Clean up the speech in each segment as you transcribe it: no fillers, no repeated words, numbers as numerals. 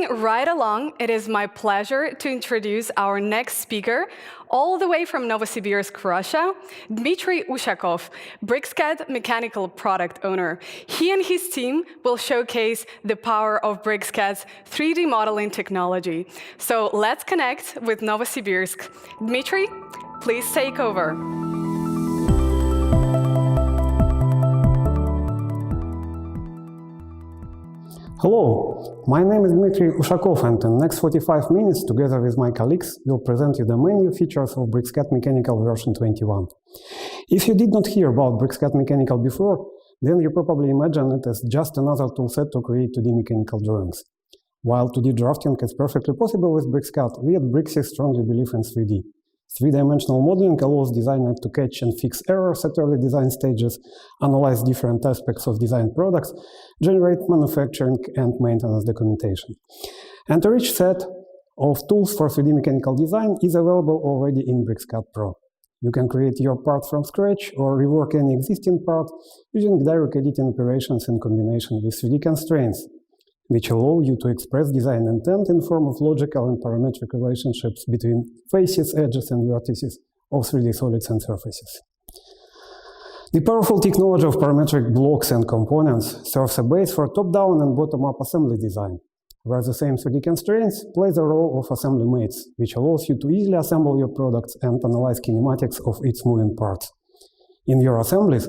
Moving right along, it is my pleasure to introduce our next speaker, all the way from Novosibirsk, Russia, Dmitry Ushakov, BricsCAD Mechanical product owner. He and his team will showcase the power of BricsCAD's 3D modeling technology. So let's connect with Novosibirsk. Dmitry, please take over. Hello, my name is Dmitry Ushakov, and in the next 45 minutes, together with my colleagues, we'll present you the main new features of BricsCAD Mechanical version 21. If you did not hear about BricsCAD Mechanical before, then you probably imagine it as just another toolset to create 2D mechanical drawings. While 2D drafting is perfectly possible with BricsCAD, we at Bricsys strongly believe in 3D. Three-dimensional modeling allows designers to catch and fix errors at early design stages, analyze different aspects of design products, generate manufacturing and maintenance documentation. And a rich set of tools for 3D mechanical design is available already in BricsCAD Pro. You can create your part from scratch or rework any existing part using direct editing operations in combination with 3D constraints, which allow you to express design intent in form of logical and parametric relationships between faces, edges, and vertices of 3D solids and surfaces. The powerful technology of parametric blocks and components serves a base for top-down and bottom-up assembly design, where the same 3D constraints play the role of assembly mates, which allows you to easily assemble your products and analyze kinematics of its moving parts. In your assemblies,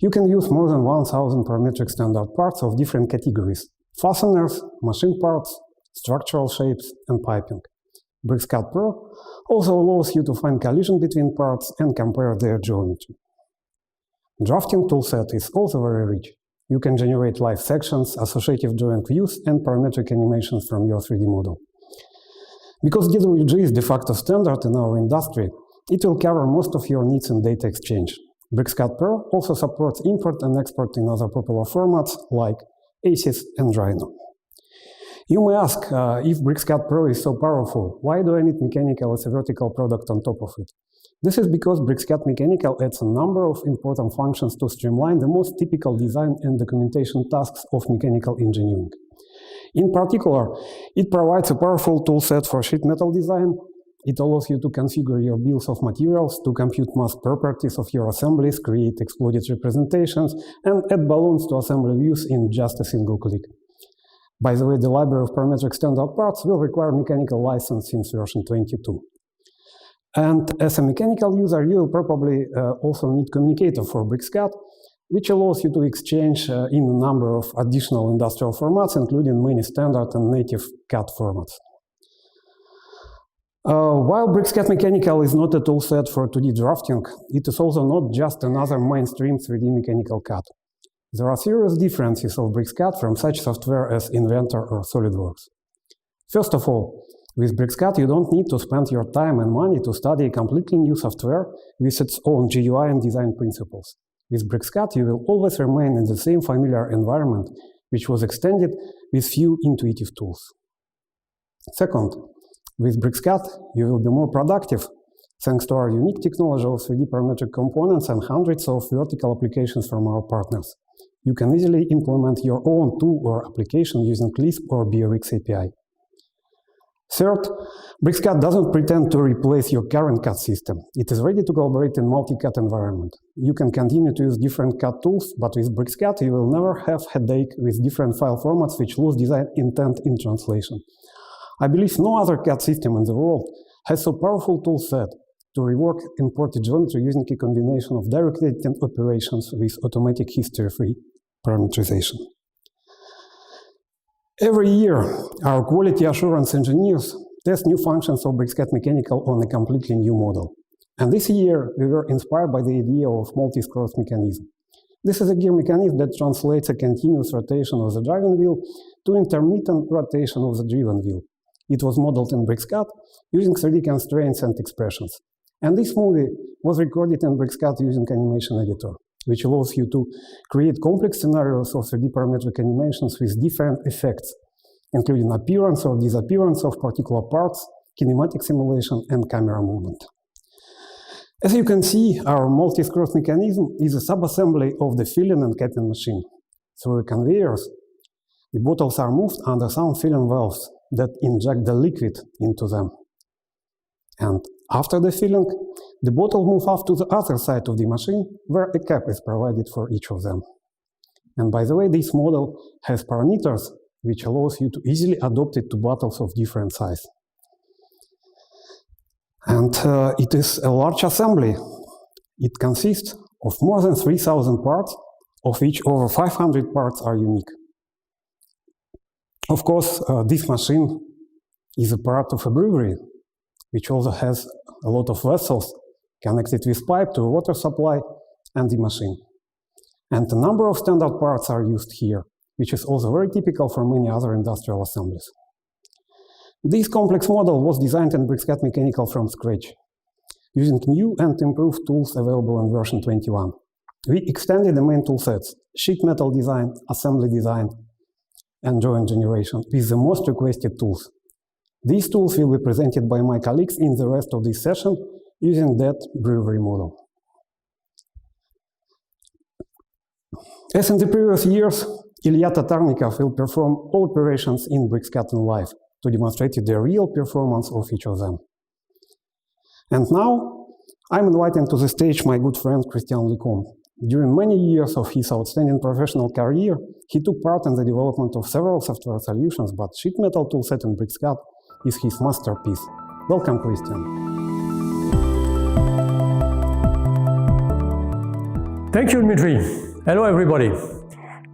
you can use more than 1,000 parametric standard parts of different categories: fasteners, machine parts, structural shapes, and piping. BricsCAD Pro also allows you to find collision between parts and compare their geometry. Drafting toolset is also very rich. You can generate live sections, associative drawing views, and parametric animations from your 3D model. Because DWG is de facto standard in our industry, it will cover most of your needs in data exchange. BricsCAD Pro also supports import and export in other popular formats like ACES and Rhino. You may ask, if BricsCAD Pro is so powerful, why do I need Mechanical as a vertical product on top of it? This is because BricsCAD Mechanical adds a number of important functions to streamline the most typical design and documentation tasks of mechanical engineering. In particular, it provides a powerful toolset for sheet metal design. It allows you to configure your bills of materials, to compute mass properties of your assemblies, create exploded representations, and add balloons to assembly views in just a single click. By the way, the library of parametric standard parts will require mechanical license since version 22. And as a mechanical user, you will probably also need Communicator for BricsCAD, which allows you to exchange in a number of additional industrial formats, including many standard and native CAD formats. While BricsCAD Mechanical is not a toolset for 2D drafting, it is also not just another mainstream 3D mechanical CAD. There are serious differences of BricsCAD from such software as Inventor or SolidWorks. First of all, with BricsCAD you don't need to spend your time and money to study a completely new software with its own GUI and design principles. With BricsCAD you will always remain in the same familiar environment, which was extended with few intuitive tools. Second, with BricsCAD, you will be more productive thanks to our unique technology of 3D parametric components and hundreds of vertical applications from our partners. You can easily implement your own tool or application using Lisp or BRX API. Third, BricsCAD doesn't pretend to replace your current CAD system. It is ready to collaborate in multi-CAD environment. You can continue to use different CAD tools, but with BricsCAD you will never have headache with different file formats which lose design intent in translation. I believe no other CAD system in the world has so powerful tool set to rework imported geometry using a combination of direct editing operations with automatic history-free parameterization. Every year, our quality assurance engineers test new functions of BricsCAD Mechanical on a completely new model. And this year, we were inspired by the idea of multi-scroll mechanism. This is a gear mechanism that translates a continuous rotation of the driving wheel to intermittent rotation of the driven wheel. It was modeled in BricsCAD using 3D constraints and expressions. And this movie was recorded in BricsCAD using Animation Editor, which allows you to create complex scenarios of 3D parametric animations with different effects, including appearance or disappearance of particular parts, kinematic simulation, and camera movement. As you can see, our multi-scroll mechanism is a sub-assembly of the filling and capping machine. Through conveyors, the bottles are moved under some filling valves, that inject the liquid into them. And after the filling, the bottle moves off to the other side of the machine, where a cap is provided for each of them. And by the way, this model has parameters which allows you to easily adapt it to bottles of different size. And it is a large assembly. It consists of more than 3,000 parts, of which over 500 parts are unique. Of course, this machine is a part of a brewery, which also has a lot of vessels connected with pipe to a water supply and the machine. And a number of standard parts are used here, which is also very typical for many other industrial assemblies. This complex model was designed in BricsCAD Mechanical from scratch, using new and improved tools available in version 21. We extended the main toolsets, sheet metal design, assembly design, and joint generation with the most requested tools. These tools will be presented by my colleagues in the rest of this session using that brewery model. As in the previous years, Ilya Tatarnikov will perform all operations in BricsCAD in live to demonstrate the real performance of each of them. And now, I'm inviting to the stage my good friend Christian Lecomte. During many years of his outstanding professional career, he took part in the development of several software solutions, but sheet metal toolset in BricsCAD is his masterpiece. Welcome, Christian. Thank you, Dmitry. Hello, everybody.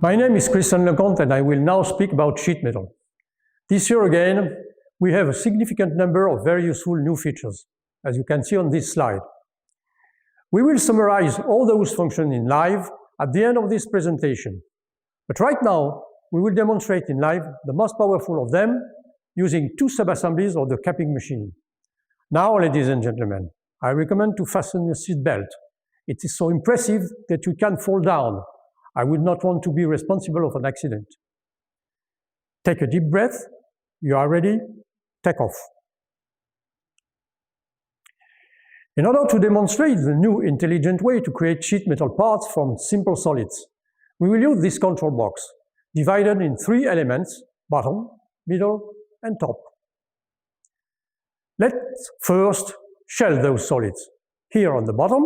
My name is Christian Lecomte, and I will now speak about sheet metal. This year again, we have a significant number of very useful new features, as you can see on this slide. We will summarize all those functions in live at the end of this presentation. But right now, we will demonstrate in live the most powerful of them using two sub-assemblies of the capping machine. Now, ladies and gentlemen, I recommend to fasten your seat belt. It is so impressive that you can fall down. I would not want to be responsible of an accident. Take a deep breath. You are ready? Take off. In order to demonstrate the new intelligent way to create sheet metal parts from simple solids, we will use this control box, divided in three elements: bottom, middle, and top. Let's first shell those solids. Here on the bottom,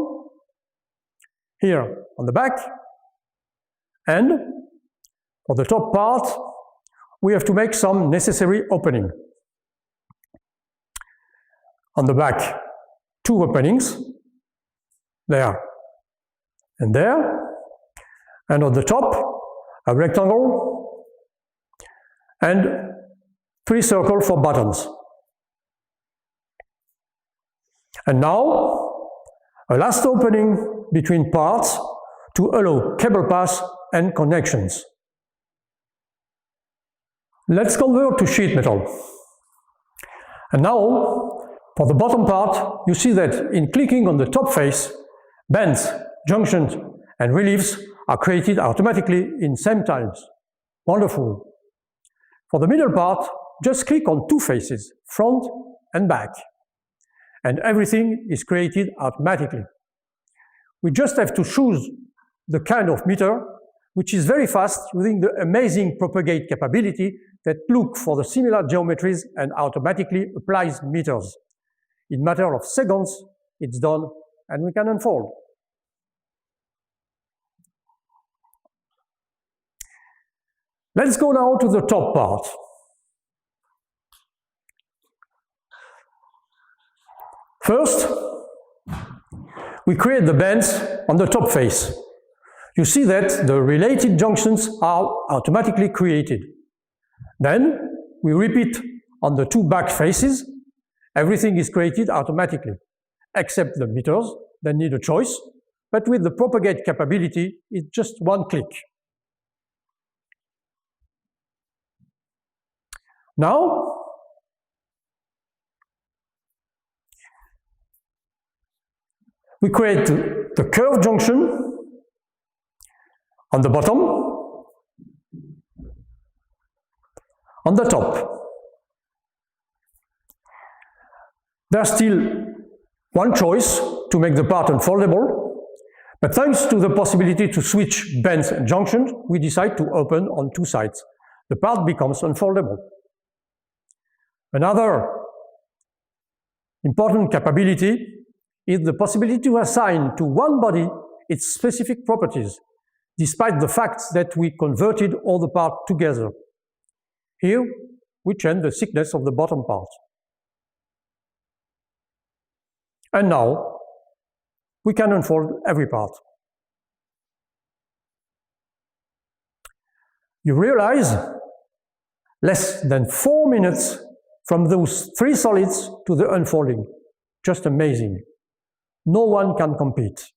here on the back, and for the top part, we have to make some necessary opening. On the back, two openings, there and there, and on the top, a rectangle and three circles for buttons. And now, a last opening between parts to allow cable pass and connections. Let's convert to sheet metal. And now, for the bottom part, you see that in clicking on the top face, bends, junctions, and reliefs are created automatically in same times. Wonderful. For the middle part, just click on two faces, front and back, and everything is created automatically. We just have to choose the kind of meter, which is very fast using the amazing propagate capability that looks for the similar geometries and automatically applies meters. In a matter of seconds, it's done, and we can unfold. Let's go now to the top part. First, we create the bends on the top face. You see that the related junctions are automatically created. Then, we repeat on the two back faces. Everything is created automatically, except the meters that need a choice, but with the propagate capability, it's just one click. Now, we create the curved junction on the bottom, on the top. There's still one choice to make the part unfoldable, but thanks to the possibility to switch bends and junctions, we decide to open on two sides. The part becomes unfoldable. Another important capability is the possibility to assign to one body its specific properties, despite the fact that we converted all the parts together. Here, we change the thickness of the bottom part. And now, we can unfold every part. You realize less than 4 minutes from those 3 solids to the unfolding. Just amazing. No one can compete.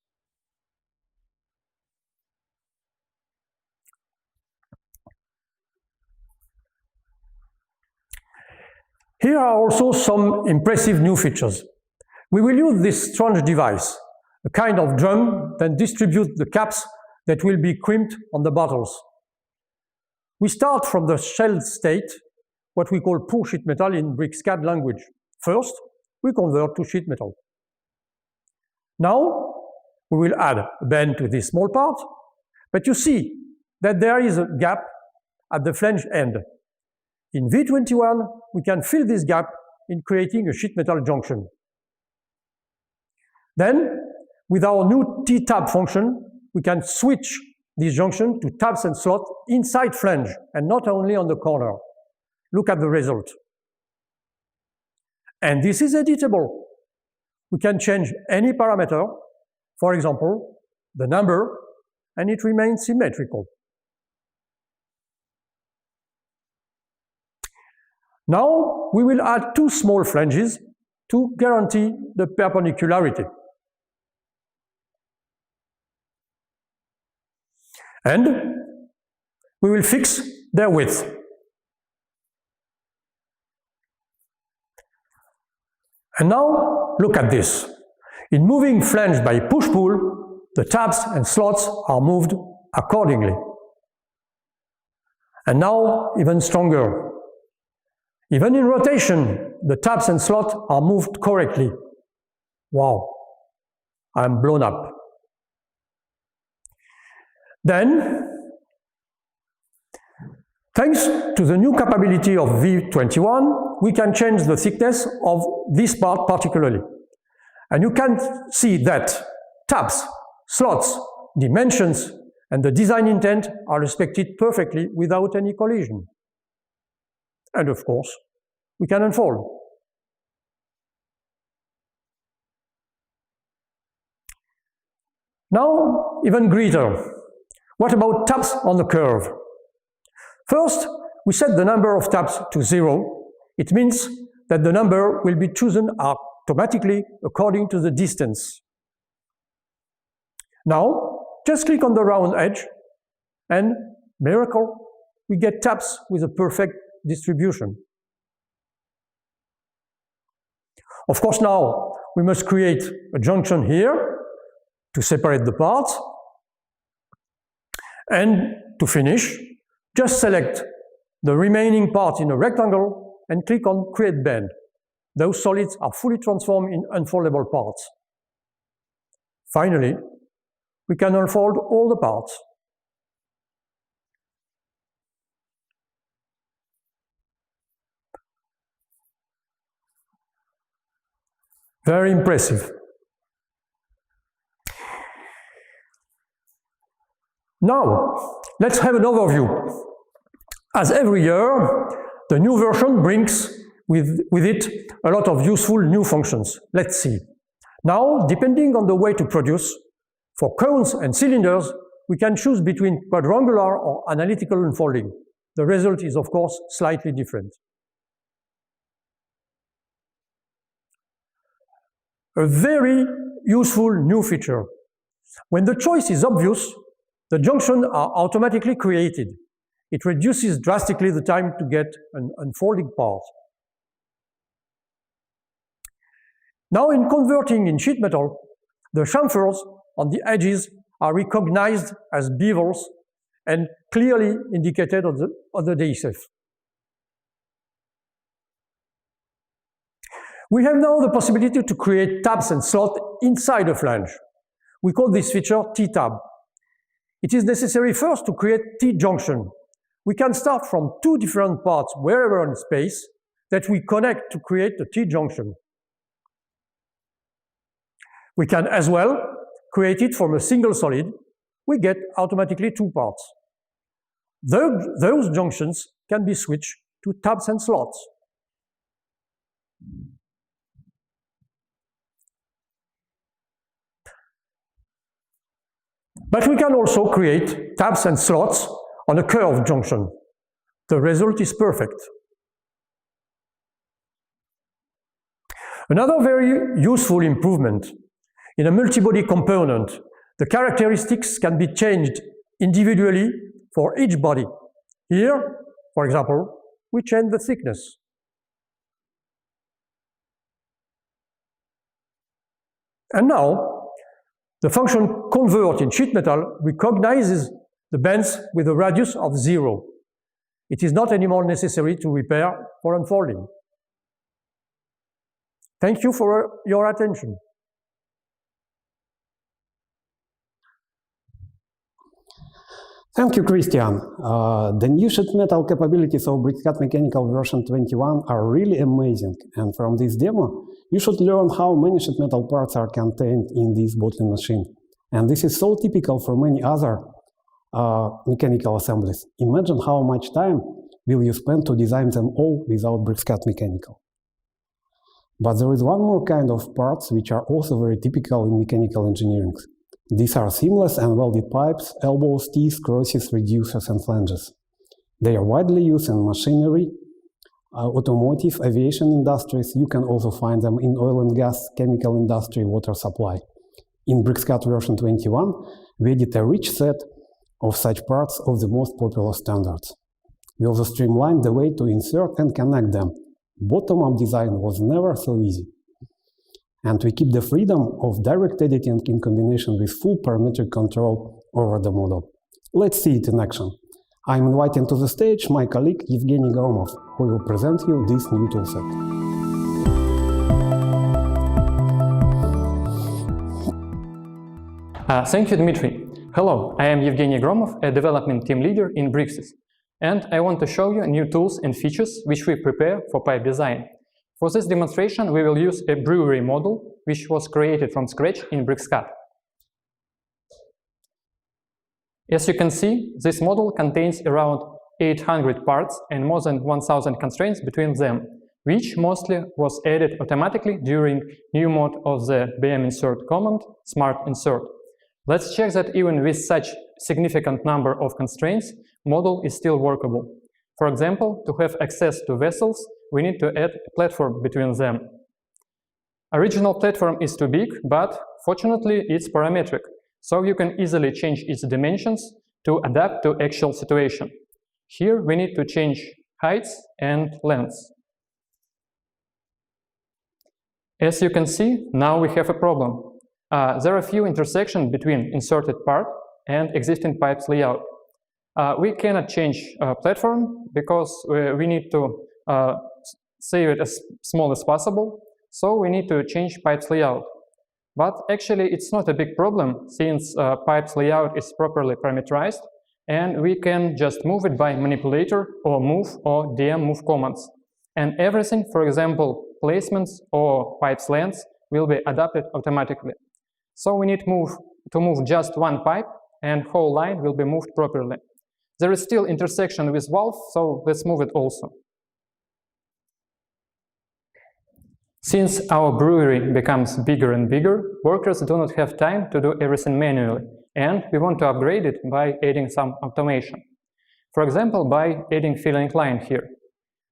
Here are also some impressive new features. We will use this strange device, a kind of drum that distributes the caps that will be crimped on the bottles. We start from the shell state, what we call poor sheet metal in BricsCAD language. First, we convert to sheet metal. Now, we will add a bend to this small part, but you see that there is a gap at the flange end. In V21, we can fill this gap in creating a sheet metal junction. Then, with our new T-tab function, we can switch this junction to tabs and slots inside flange and not only on the corner. Look at the result. And this is editable. We can change any parameter, for example, the number, and it remains symmetrical. Now we will add 2 small flanges to guarantee the perpendicularity. And we will fix their width. And now look at this. In moving flange by push-pull, the tabs and slots are moved accordingly. And now even stronger. Even in rotation, the tabs and slots are moved correctly. Wow, I'm blown up. Then, thanks to the new capability of V21, we can change the thickness of this part particularly. And you can see that tabs, slots, dimensions, and the design intent are respected perfectly without any collision. And of course, we can unfold. Now, even greater. What about tabs on the curve? First, we set the number of tabs to 0. It means that the number will be chosen automatically according to the distance. Now, just click on the round edge, and miracle, we get tabs with a perfect distribution. Of course, now we must create a junction here to separate the parts. And to finish, just select the remaining part in a rectangle and click on Create Bend. Those solids are fully transformed in unfoldable parts. Finally, we can unfold all the parts. Very impressive. Now, let's have an overview. As every year, the new version brings with it a lot of useful new functions. Let's see. Now, depending on the way to produce, for cones and cylinders, we can choose between quadrangular or analytical unfolding. The result is, of course, slightly different. A very useful new feature. When the choice is obvious, the junctions are automatically created. It reduces drastically the time to get an unfolding part. Now, in converting in sheet metal, the chamfers on the edges are recognized as bevels and clearly indicated on the adhesive. We have now the possibility to create tabs and slots inside a flange. We call this feature T-tab. It is necessary first to create T-junction. We can start from 2 different parts wherever in space, that we connect to create the T-junction. We can as well create it from a single solid. We get automatically two parts. Those junctions can be switched to tabs and slots. But we can also create tabs and slots on a curved junction. The result is perfect. Another very useful improvement in a multi-body component, the characteristics can be changed individually for each body. Here, for example, we change the thickness. And now, the function convert in sheet metal recognizes the bends with a radius of 0. It is not anymore necessary to repair for unfolding. Thank you for your attention. Thank you, Christian. The new sheet metal capabilities of BricsCAD Mechanical version 21 are really amazing, and from this demo, you should learn how many sheet metal parts are contained in this bottling machine. And this is so typical for many other mechanical assemblies. Imagine how much time will you spend to design them all without BricsCAD Mechanical. But there is one more kind of parts which are also very typical in mechanical engineering. These are seamless and welded pipes, elbows, teeth, crosses, reducers, and flanges. They are widely used in machinery, automotive, aviation industries. You can also find them in oil and gas, chemical industry, water supply. In BricsCAD version 21, we added a rich set of such parts of the most popular standards. We also streamlined the way to insert and connect them. Bottom-up design was never so easy. And we keep the freedom of direct editing in combination with full parametric control over the model. Let's see it in action. I'm inviting to the stage my colleague Evgeny Gromov, who will present you this new toolset. Thank you, Dmitry. Hello, I am Evgeny Gromov, a development team leader in Bricsys, and I want to show you new tools and features which we prepare for pipe design. For this demonstration, we will use a brewery model, which was created from scratch in BricsCAD. As you can see, this model contains around 800 parts and more than 1000 constraints between them, which mostly was added automatically during new mode of the BM insert command, Smart Insert. Let's check that even with such significant number of constraints, model is still workable. For example, to have access to vessels, we need to add a platform between them. Original platform is too big, but fortunately it's parametric, so you can easily change its dimensions to adapt to actual situation. Here we need to change heights and lengths. As you can see, now we have a problem. There are few intersections between inserted part and existing pipes layout. We cannot change platform because we need to save it as small as possible, so we need to change pipes layout. But actually it's not a big problem since pipes layout is properly parameterized and we can just move it by manipulator or move or DM move commands. And everything, for example, placements or pipes lengths will be adapted automatically. So we need to move just one pipe and whole line will be moved properly. There is still intersection with valve, so let's move it also. Since our brewery becomes bigger and bigger, workers do not have time to do everything manually, and we want to upgrade it by adding some automation. For example, by adding filling line here.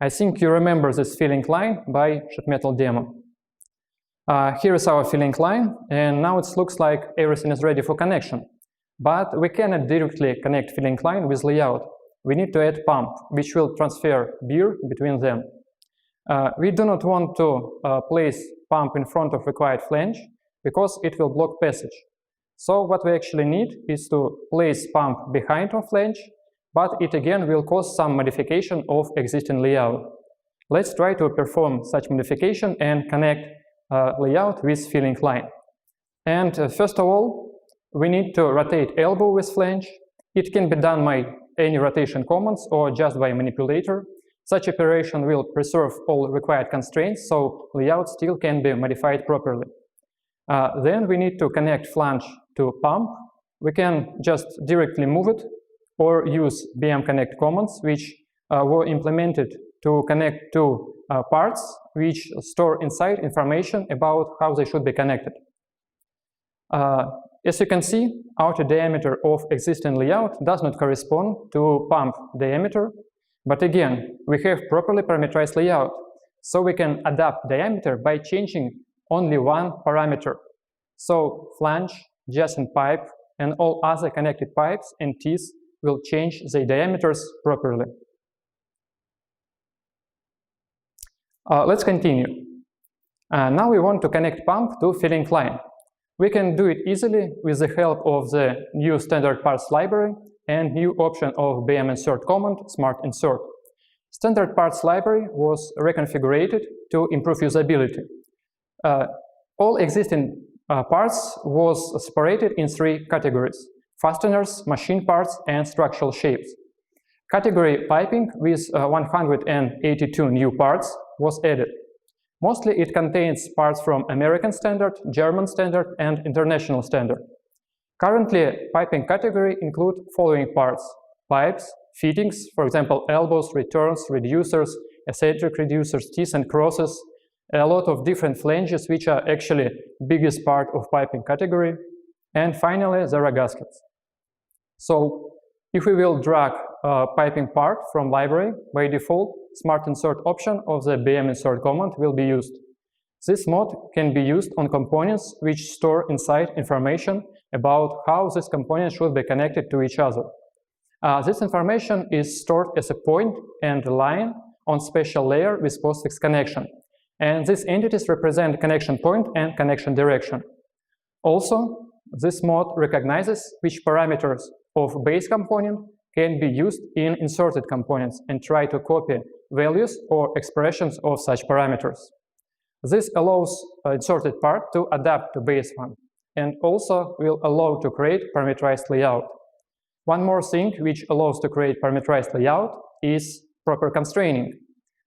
I think you remember this filling line by sheet metal demo. Here is our filling line, and now it looks like everything is ready for connection. But we cannot directly connect filling line with layout. We need to add pump, which will transfer beer between them. We do not want to place pump in front of required flange because it will block passage. So what we actually need is to place pump behind our flange, but it again will cause some modification of existing layout. Let's try to perform such modification and connect layout with filling line. And first of all, we need to rotate elbow with flange. It can be done by any rotation commands or just by manipulator. Such operation will preserve all required constraints, so layout still can be modified properly. Then we need to connect flange to pump. We can just directly move it or use BM-connect commands, which were implemented to connect two parts which store inside information about how they should be connected. As you can see, outer diameter of existing layout does not correspond to pump diameter, but again, we have properly parameterized layout, so we can adapt diameter by changing only one parameter. So flange, adjacent pipe, and all other connected pipes and teeth will change their diameters properly. Let's continue. Now we want to connect pump to filling line. We can do it easily with the help of the new standard parts library and new option of BM insert command, Smart Insert. Standard parts library was reconfigured to improve usability. All existing parts was separated in three categories: fasteners, machine parts, and structural shapes. Category piping with 182 new parts was added. Mostly it contains parts from American standard, German standard, and international standard. Currently, piping category include following parts: pipes, fittings, for example, elbows, returns, reducers, eccentric reducers, teeth and crosses, a lot of different flanges, which are actually biggest part of piping category, and finally, there are gaskets. So, if we will drag piping part from library, by default, Smart Insert option of the BM insert command will be used. This mode can be used on components which store inside information about how these components should be connected to each other. This information is stored as a point and a line on special layer with postfix connection. And these entities represent connection point and connection direction. Also, this mode recognizes which parameters of base component can be used in inserted components and try to copy values or expressions of such parameters. This allows inserted part to adapt to base one and also will allow to create parameterized layout. One more thing which allows to create parameterized layout is proper constraining.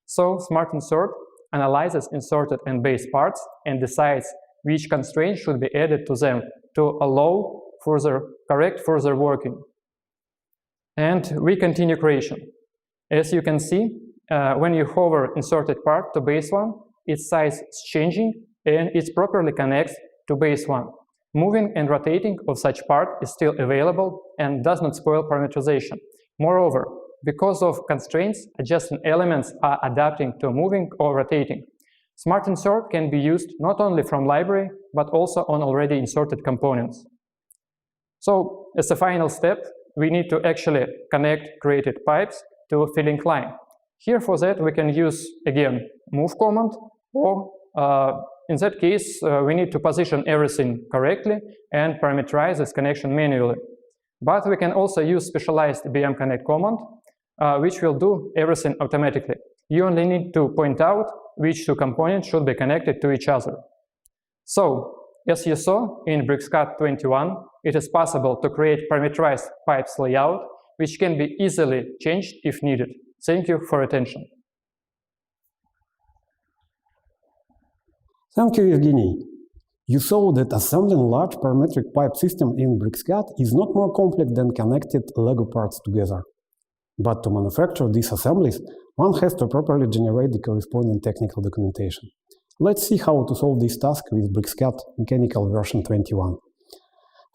So Smart Insert analyzes inserted and base parts and decides which constraints should be added to them to allow correct further working. And we continue creation. As you can see, when you hover inserted part to base one, its size is changing and it properly connects to base one. Moving and rotating of such part is still available and does not spoil parameterization. Moreover, because of constraints, adjacent elements are adapting to moving or rotating. Smart Insert can be used not only from library, but also on already inserted components. So, as a final step, we need to actually connect created pipes to filling line. Here for that we can use again move command, or in that case we need to position everything correctly and parameterize this connection manually. But we can also use specialized BM connect command, which will do everything automatically. You only need to point out which two components should be connected to each other. So, as you saw in BricsCAD 21, it is possible to create parameterized pipes layout, which can be easily changed if needed. Thank you for attention. Thank you, Evgeny. You saw that assembling large parametric pipe system in BricsCAD is not more complex than connected Lego parts together. But to manufacture these assemblies, one has to properly generate the corresponding technical documentation. Let's see how to solve this task with BricsCAD Mechanical version 21.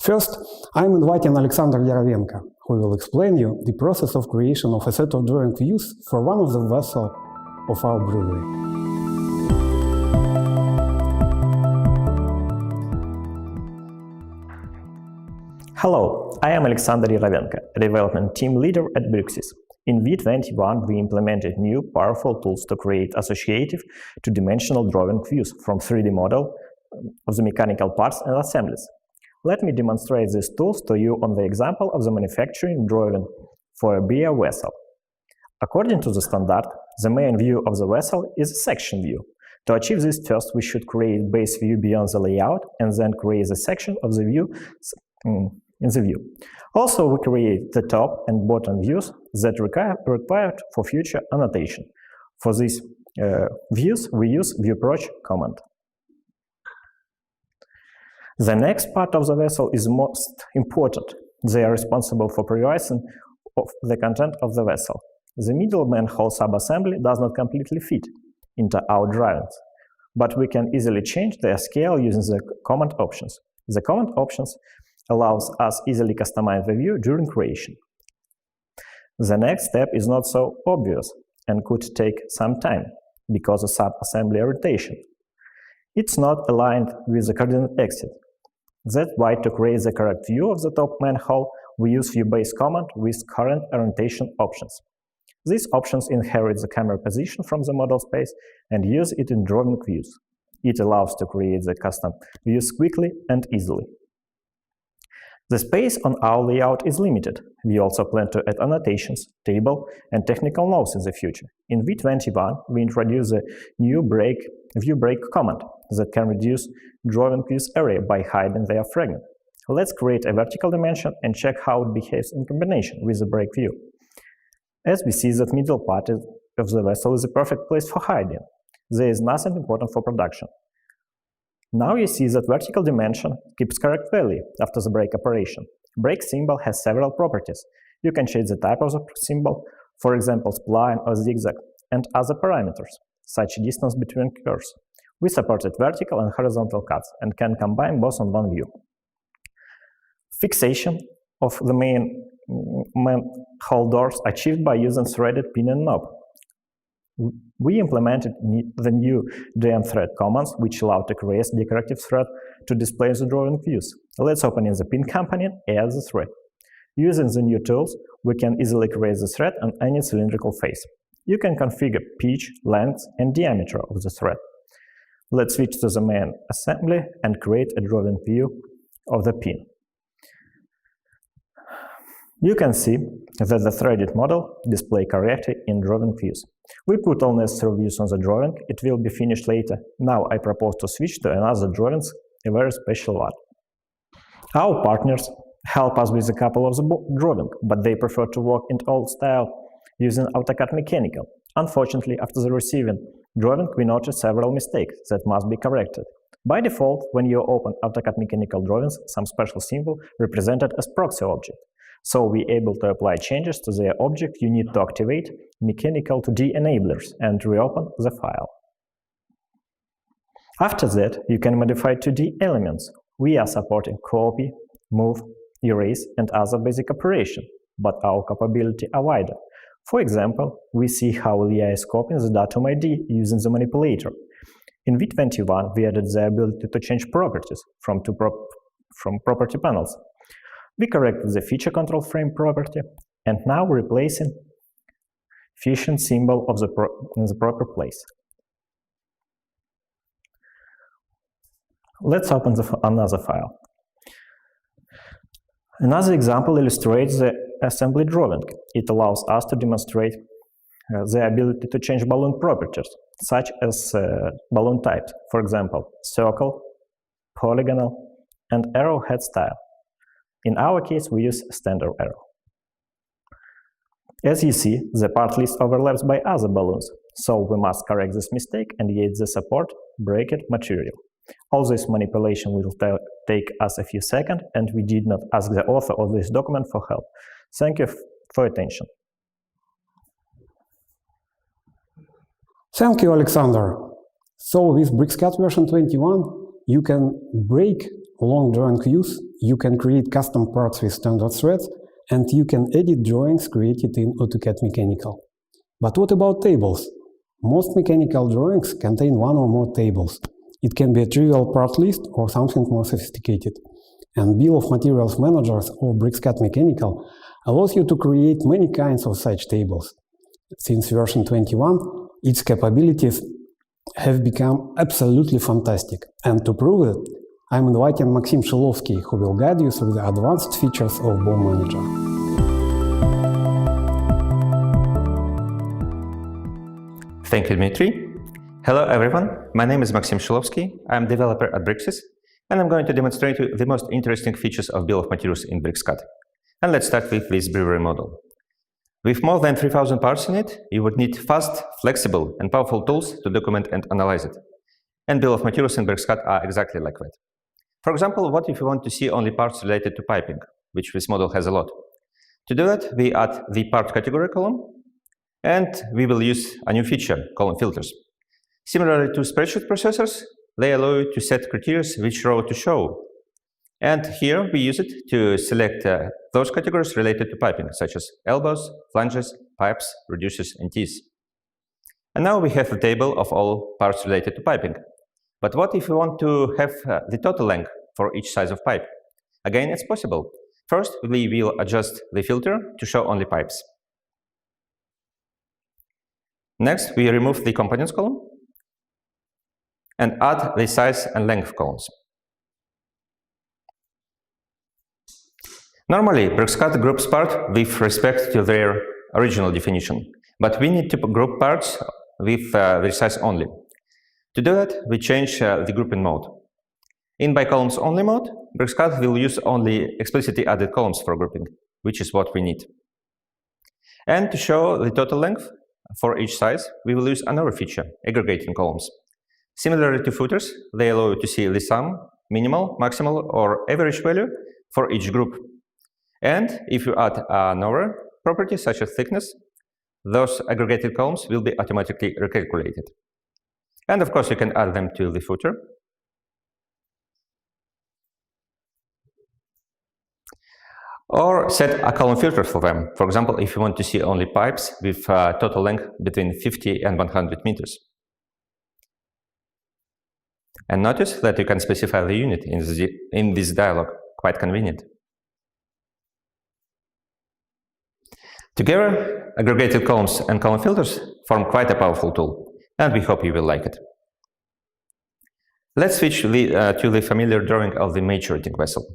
First, I'm inviting Alexander Yarovenko, who will explain you the process of creation of a set of drawing views for one of the vessels of our brewery. Hello, I am Alexander Yarovenko, a development team leader at Bricsys. In V21, we implemented new powerful tools to create associative two-dimensional drawing views from 3D model of the mechanical parts and assemblies. Let me demonstrate these tools to you on the example of the manufacturing drawing for a beer vessel. According to the standard, the main view of the vessel is a section view. To achieve this, first we should create base view beyond the layout and then create the section of the view in the view. Also, we create the top and bottom views that required for future annotation. For these views, we use viewapproach command. The next part of the vessel is most important. They are responsible for prioritizing the content of the vessel. The middle manhole subassembly does not completely fit into our drawings, but we can easily change their scale using the command options. The command options allows us easily customize the view during creation. The next step is not so obvious and could take some time because of subassembly orientation. It's not aligned with the coordinate axis. That's why to create the correct view of the top manhole, we use view-based command with current orientation options. These options inherit the camera position from the model space and use it in drawing views. It allows to create the custom views quickly and easily. The space on our layout is limited. We also plan to add annotations, table, and technical notes in the future. In V21, we introduce the new view break command that can reduce drawing views area by hiding their fragment. Let's create a vertical dimension and check how it behaves in combination with the break view. As we see, that middle part of the vessel is the perfect place for hiding. There is nothing important for production. Now you see that vertical dimension keeps correct value after the break operation. Break symbol has several properties. You can change the type of the symbol, for example, spline or zigzag, and other parameters, such as distance between curves. We supported vertical and horizontal cuts and can combine both on one view. Fixation of the main manhole doors achieved by using threaded pin and knob. We implemented the new DM thread commands, which allow to create decorative thread to display the drawing views. Let's open in the pin component and add the thread. Using the new tools, we can easily create the thread on any cylindrical face. You can configure pitch, length, and diameter of the thread. Let's switch to the main assembly and create a drawing view of the pin. You can see that the threaded model displays correctly in drawing views. We put all necessary views on the drawing. It will be finished later. Now I propose to switch to another drawing, a very special one. Our partners help us with a couple of the drawings, but they prefer to work in old style using AutoCAD Mechanical. Unfortunately, after the receiving drawing, we noticed several mistakes that must be corrected. By default, when you open AutoCAD Mechanical drawings, some special symbol represented as proxy object. So we're able to apply changes to their object. You need to activate Mechanical 2D enablers and reopen the file. After that, you can modify 2D elements. We are supporting copy, move, erase, and other basic operations, but our capability are wider. For example, we see how Lia is copying the datum ID using the manipulator. In V21, we added the ability to change properties from property panels. We corrected the feature control frame property, and now replacing fission symbol of in the proper place. Let's open another file. Another example illustrates the assembly drawing. It allows us to demonstrate the ability to change balloon properties, such as balloon types, for example, circle, polygonal, and arrowhead style. In our case, we use standard arrow. As you see, the part list overlaps by other balloons, so we must correct this mistake and use the support bracket material. All this manipulation will take us a few seconds, and we did not ask the author of this document for help. Thank you for your attention. Thank you, Alexander. So with BricsCAD version 21, you can break long drawing views, you can create custom parts with standard threads, and you can edit drawings created in AutoCAD Mechanical. But what about tables? Most mechanical drawings contain one or more tables. It can be a trivial part list or something more sophisticated. And Bill of Materials Managers or BricsCAD Mechanical allows you to create many kinds of such tables. Since version 21, its capabilities have become absolutely fantastic. And to prove it, I'm inviting Maxim Shilovsky, who will guide you through the advanced features of BOM Manager. Thank you, Dmitry. Hello, everyone. My name is Maxim Shilovsky. I'm a developer at Bricsys. And I'm going to demonstrate you the most interesting features of bill of materials in BricsCAD. And let's start with this brewery model. With more than 3,000 parts in it, you would need fast, flexible, and powerful tools to document and analyze it. And bill of materials in BricsCAD are exactly like that. For example, what if you want to see only parts related to piping, which this model has a lot? To do that, we add the part category column, and we will use a new feature, column filters. Similarly to spreadsheet processors, they allow you to set criteria which row to show. And here we use it to select those categories related to piping, such as elbows, flanges, pipes, reducers, and teeth. And now we have a table of all parts related to piping. But what if we want to have the total length for each size of pipe? Again, it's possible. First, we will adjust the filter to show only pipes. Next, we remove the components column and add the size and length columns. Normally, BricsCAD groups parts with respect to their original definition, but we need to group parts with their size only. To do that, we change the grouping mode. In by columns only mode, BricsCAD will use only explicitly added columns for grouping, which is what we need. And to show the total length for each size, we will use another feature, aggregating columns. Similarly to footers, they allow you to see the sum, minimal, maximal, or average value for each group. And if you add another property, such as thickness, those aggregated columns will be automatically recalculated. And of course, you can add them to the footer. Or set a column filter for them. For example, if you want to see only pipes with total length between 50 and 100 meters. And notice that you can specify the unit in this dialog, quite convenient. Together, aggregated columns and column filters form quite a powerful tool, and we hope you will like it. Let's switch to the familiar drawing of the maturating vessel.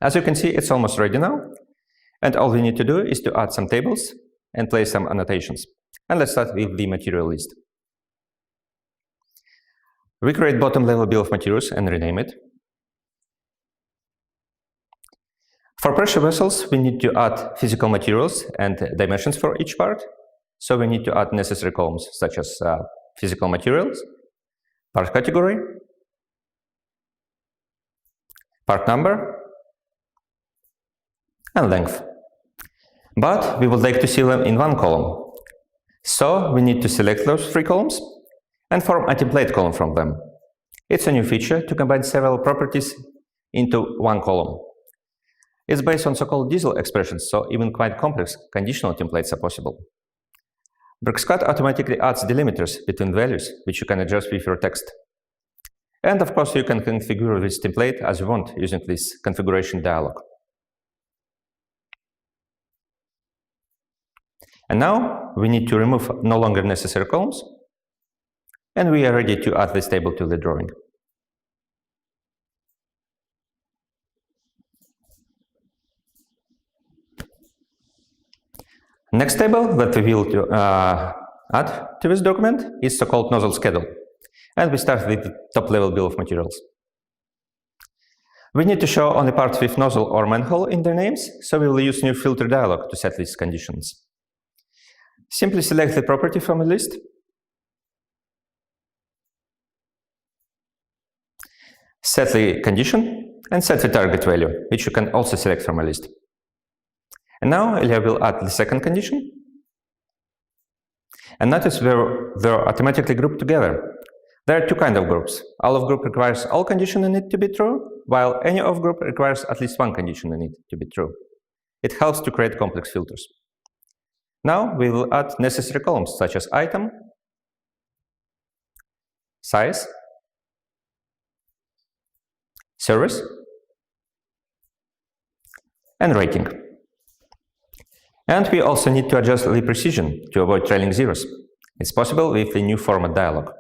As you can see, it's almost ready now, and all we need to do is to add some tables and place some annotations. And let's start with the material list. We create bottom-level bill of materials and rename it. For pressure vessels, we need to add physical materials and dimensions for each part. So we need to add necessary columns, such as physical materials, part category, part number, and length. But we would like to see them in one column. So we need to select those three columns and form a template column from them. It's a new feature to combine several properties into one column. It's based on so-called diesel expressions, so even quite complex conditional templates are possible. BricsCAD automatically adds delimiters between values, which you can adjust with your text. And of course, you can configure this template as you want using this configuration dialog. And now we need to remove no longer necessary columns, and we are ready to add this table to the drawing. Next table that we will add to this document is so-called nozzle schedule. And we start with the top-level bill of materials. We need to show only parts with nozzle or manhole in their names, so we will use new filter dialog to set these conditions. Simply select the property from a list, set the condition, and set the target value, which you can also select from a list. And now Ilya will add the second condition. And notice they're automatically grouped together. There are two kinds of groups. All of group requires all conditions in it to be true, while any of group requires at least one condition in it to be true. It helps to create complex filters. Now we will add necessary columns such as item, size, service, and rating. And we also need to adjust the precision to avoid trailing zeros. It's possible with the new format dialog.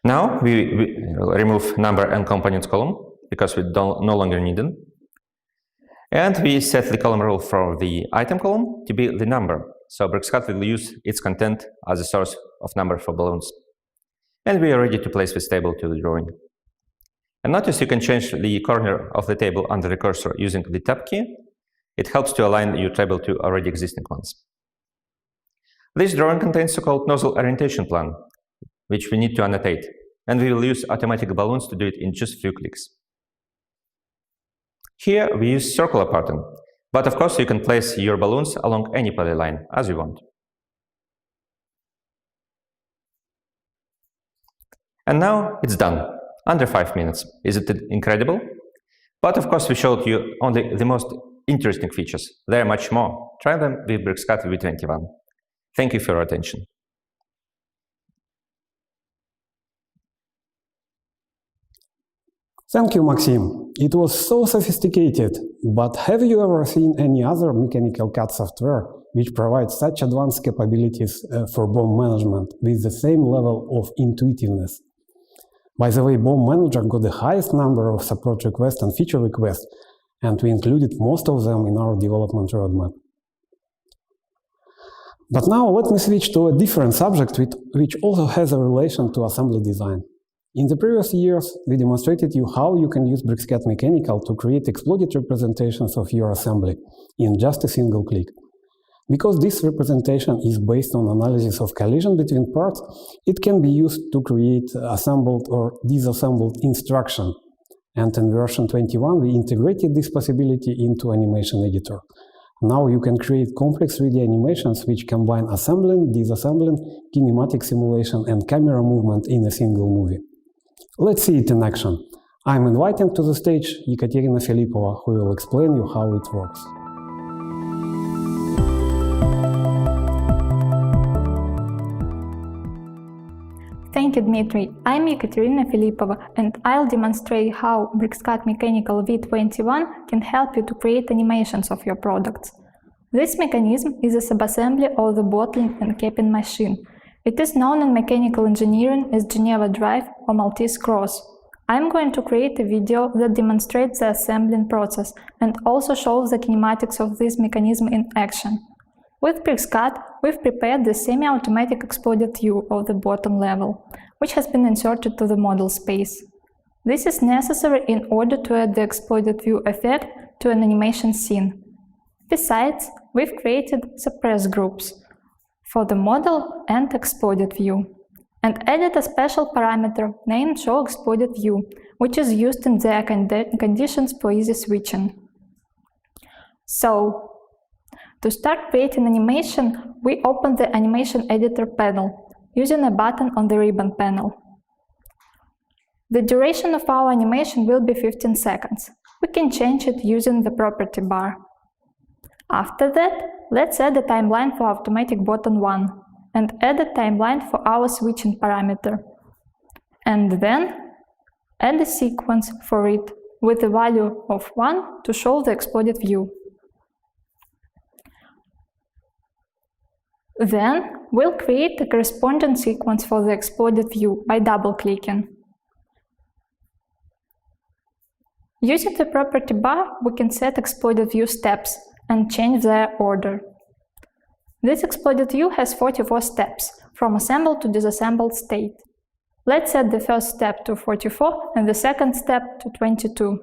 Now we remove number and components column because we no longer need them. And we set the column rule for the item column to be the number. So BricsCAD will use its content as a source of number for balloons. And we are ready to place this table to the drawing. And notice you can change the corner of the table under the cursor using the Tab key. It helps to align your table to already existing ones. This drawing contains so-called nozzle orientation plan, which we need to annotate, and we will use automatic balloons to do it in just a few clicks. Here we use circular pattern, but of course you can place your balloons along any polyline as you want. And now it's done, under 5 minutes. Isn't it incredible? But of course we showed you only the most interesting features. There are much more. Try them with BricsCAD V21. Thank you for your attention. Thank you, Maxim. It was so sophisticated, but have you ever seen any other mechanical CAD software which provides such advanced capabilities for BOM management with the same level of intuitiveness? By the way, BOM Manager got the highest number of support requests and feature requests, and we included most of them in our development roadmap. But now let me switch to a different subject which also has a relation to assembly design. In the previous years, we demonstrated you how you can use BricsCAD Mechanical to create exploded representations of your assembly in just a single click. Because this representation is based on analysis of collision between parts, it can be used to create assembled or disassembled instruction. And in version 21, we integrated this possibility into Animation Editor. Now you can create complex 3D animations which combine assembling, disassembling, kinematic simulation, and camera movement in a single movie. Let's see it in action. I'm inviting to the stage Ekaterina Filipova, who will explain you how it works. Thank you, Dmitry. I'm Ekaterina Filipova, and I'll demonstrate how BricsCAD Mechanical V21 can help you to create animations of your products. This mechanism is a subassembly of the bottling and capping machine. It is known in mechanical engineering as Geneva drive or Maltese cross. I'm going to create a video that demonstrates the assembling process and also shows the kinematics of this mechanism in action. With BricsCAD, we've prepared the semi-automatic exploded view of the bottom level, which has been inserted to the model space. This is necessary in order to add the exploded view effect to an animation scene. Besides, we've created suppress groups for the model and exploded view, and added a special parameter named Show Exploded View, which is used in their conditions for easy switching. So, to start creating animation, we open the Animation Editor panel using a button on the ribbon panel. The duration of our animation will be 15 seconds. We can change it using the property bar. After that, let's add a timeline for automatic button 1 and add a timeline for our switching parameter. And then add a sequence for it with a value of 1 to show the exploded view. Then we'll create a corresponding sequence for the exploded view by double-clicking. Using the property bar, we can set exploded view steps and change their order. This exploded view has 44 steps, from assembled to disassembled state. Let's set the first step to 44 and the second step to 22.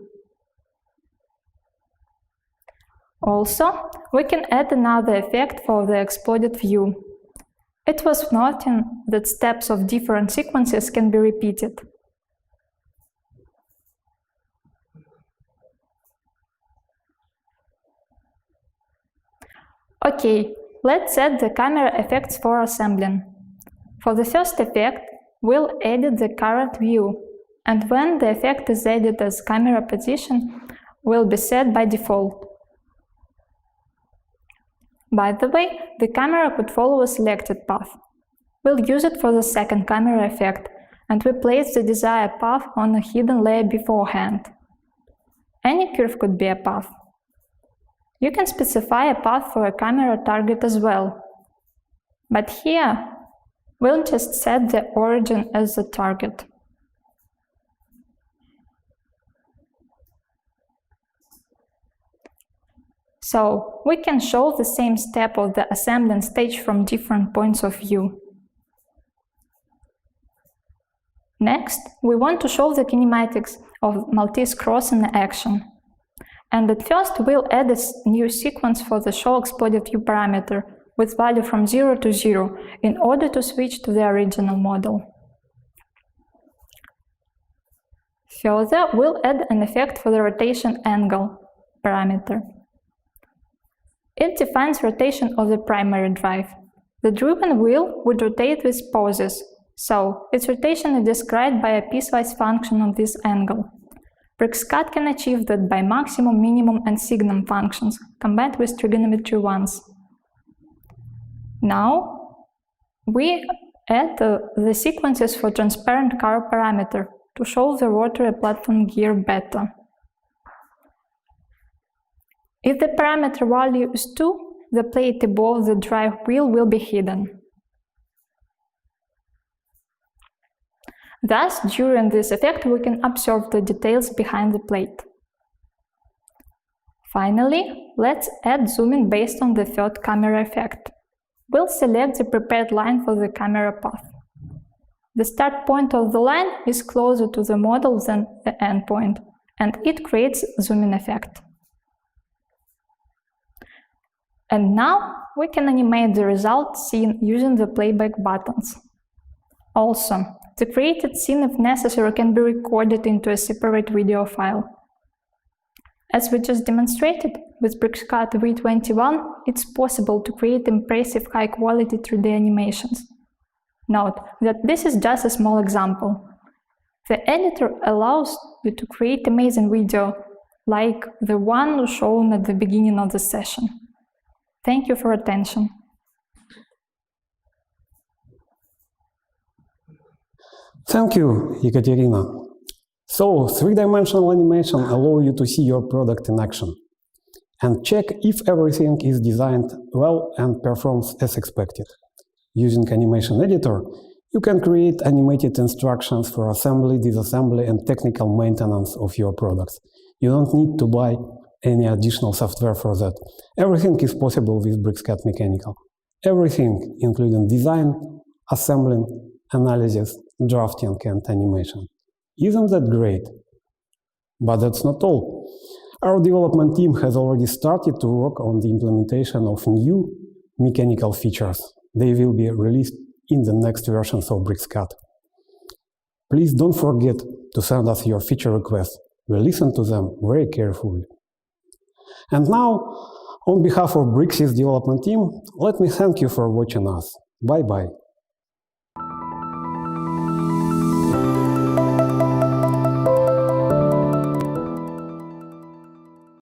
Also, we can add another effect for the exploded view. It was noted that steps of different sequences can be repeated. Okay, let's add the camera effects for assembling. For the first effect, we'll edit the current view, and when the effect is added as camera position, will be set by default. By the way, the camera could follow a selected path. We'll use it for the second camera effect, and we place the desired path on a hidden layer beforehand. Any curve could be a path. You can specify a path for a camera target as well. But here, we'll just set the origin as the target. So, we can show the same step of the assembling stage from different points of view. Next, we want to show the kinematics of Maltese cross in action. And at first, we'll add a new sequence for the show exploded view parameter with value from 0 to 0 in order to switch to the original model. Further, we'll add an effect for the rotation angle parameter. It defines rotation of the primary drive. The driven wheel would rotate with pauses, so its rotation is described by a piecewise function of this angle. BricsCAD can achieve that by maximum, minimum, and signum functions, combined with trigonometry ones. Now, we add the sequences for transparent car parameter to show the rotary platform gear better. If the parameter value is 2, the plate above the drive wheel will be hidden. Thus, during this effect, we can observe the details behind the plate. Finally, let's add zooming based on the third camera effect. We'll select the prepared line for the camera path. The start point of the line is closer to the model than the end point, and it creates zooming effect. And now we can animate the result seen using the playback buttons. Also, the created scene, if necessary, can be recorded into a separate video file. As we just demonstrated, with BricsCAD V21, it's possible to create impressive high-quality 3D animations. Note that this is just a small example. The editor allows you to create amazing video, like the one shown at the beginning of the session. Thank you for attention. Thank you, Ekaterina. So, three-dimensional animation allows you to see your product in action and check if everything is designed well and performs as expected. Using Animation Editor, you can create animated instructions for assembly, disassembly, and technical maintenance of your products. You don't need to buy any additional software for that. Everything is possible with BricsCAD Mechanical. Everything, including design, assembling, analysis, drafting, and animation. Isn't that great? But that's not all. Our development team has already started to work on the implementation of new mechanical features. They will be released in the next versions of BricsCAD. Please don't forget to send us your feature requests. We'll listen to them very carefully. And now, on behalf of Bricsys development team, let me thank you for watching us. Bye-bye.